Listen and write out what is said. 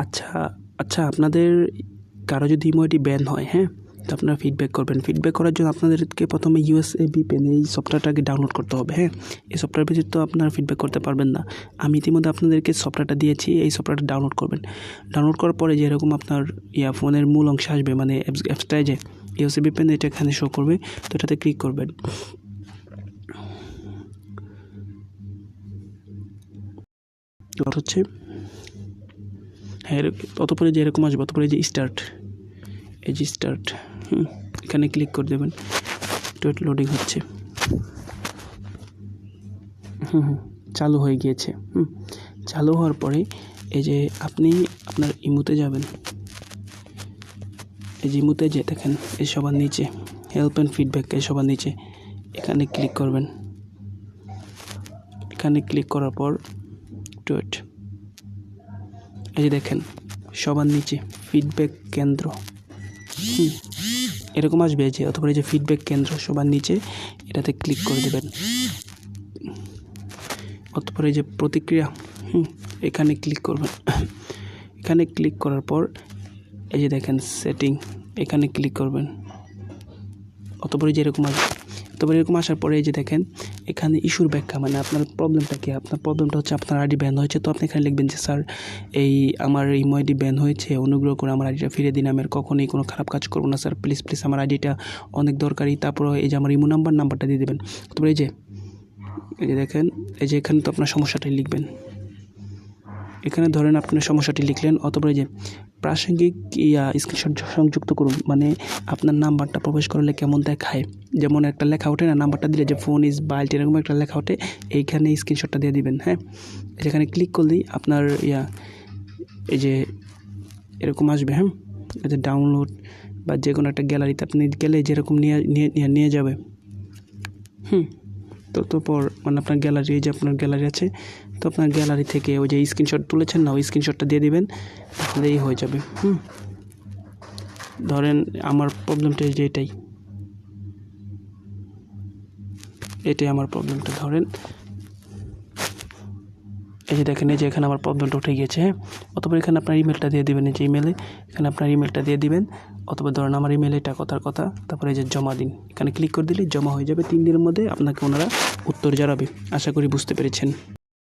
আচ্ছা আচ্ছা, আপনাদের কারো যদি ইমো আইডি ব্যান হয়, হ্যাঁ, তো আপনারা ফিডব্যাক করবেন। ফিডব্যাক করার জন্য আপনাদেরকে প্রথমে ইউএসএ ভিপিএন এই সফটওয়্যারটাকে ডাউনলোড করতে হবে, হ্যাঁ। এই সফটওয়্যার ব্যতীত তো আপনারা ফিডব্যাক করতে পারবেন না। আমি ইতিমধ্যে আপনাদেরকে সফটওয়্যারটা দিয়েছি, এই সফটওয়্যারটা ডাউনলোড করবেন। ডাউনলোড করার পরে যেরকম আপনার ফোনের মূল অংশে আসবে, মানে অ্যাপসটায় যে ইউএসএ ভিপিএন এটা এখানে শো করবে, তো এটাতে ক্লিক করবেন। হচ্ছে হ্যাঁ, অতপরে যে এরকম আসবে, অতপরে যে স্টার্ট, এই যে স্টার্ট, এখানে ক্লিক করে দেবেন। তো লোডিং হচ্ছে, চালু হয়ে গিয়েছে। চালু হওয়ার পরে এই যে আপনি আপনার ইমোতে যাবেন, এই যে ইমোতে যে দেখেন এই সবার নিচে হেল্প অ্যান্ড ফিডব্যাক, এই সবার নিচে এখানে ক্লিক করবেন। এখানে ক্লিক করার পর এই যে দেখেন সবার নিচে ফিডব্যাক কেন্দ্র, এরকম আসবে যে, অথবা এই যে ফিডব্যাক কেন্দ্র সবার নিচে, এটাতে ক্লিক করে দেবেন। অতঃপর এই যে প্রতিক্রিয়া, এখানে ক্লিক করবেন। এখানে ক্লিক করার পর এই যে দেখেন সেটিং, এখানে ক্লিক করবেন। অতঃপর যে এরকম আসবে, অতঃপর এরকম আসার পরে এই যে দেখেন এখানে ইস্যুর ব্যাখ্যা, মানে আপনার প্রবলেমটা কি। আপনার প্রবলেমটা হচ্ছে আপনার আইডি ব্যান হয়েছে। তো আপনি এখানে লিখবেন যে স্যার, এই আমার ইমো আইডি ব্যান হয়েছে, অনুগ্রহ করে আমার আইডিটা ফিরিয়ে দিন। আমি আর কখনোই কোনো খারাপ কাজ করবো না স্যার, প্লিজ প্লিজ আমার আইডিটা অনেক দরকারি। তারপর এই যে আমার ইমো নাম্বারটা দিয়ে দেবেন। তারপরে এই যে দেখেন এই যে এখানে তো আপনার সমস্যাটাই লিখবেন। এখানে ধরেন আপনার সমস্যাটি লিখলেন, অথবা এই যে প্রাসঙ্গিক স্ক্রিনশট সংযুক্ত করুন, মানে আপনার নাম্বারটা প্রবেশ করলে কেমন দেখায়, যেমন একটা লেখা ওঠে না, নাম্বারটা দিলে যে ফোন ইজ বাইল্ড, এরকম একটা লেখা ওঠে, এইখানে স্ক্রিনশটটা দিয়ে দিবেন। হ্যাঁ, যেখানে ক্লিক করলেই আপনার এই যে এরকম আসবে। হ্যাঁ, এই যে ডাউনলোড বা যে কোনো একটা গ্যালারিতে আপনি গেলে যেরকম নিয়ে যাবে। তারপর মানে আপনার গ্যালারি, এই যে আপনার গ্যালারি আছে, তো আপনার গ্যালারি থেকে ওই যে স্ক্রিনশট তুলেছেন না, ওই স্ক্রিনশটটা দিয়ে দিবেন, তাহলেই হয়ে যাবে। ধরেন আমার প্রবলেমটা এই যে এটাই আমার প্রবলেমটা। ধরেন এই যে দেখেন, এই যে এখানে আমার প্রবলেমটা উঠে গিয়েছে। হ্যাঁ, অথবা এখানে আপনার ইমেলটা দিয়ে দিবেন, এই যে ইমেলে এখানে আপনার ইমেলটা দিয়ে দিবেন, অথবা ধরেন আমার ইমেল এটা কথার কথা, তারপরে এই যে জমা দিন, এখানে ক্লিক করে দিলে জমা হয়ে যাবে। 3 দিনের মধ্যে আপনাকে ওনারা উত্তর জানাবে। আশা করি বুঝতে পেরেছেন।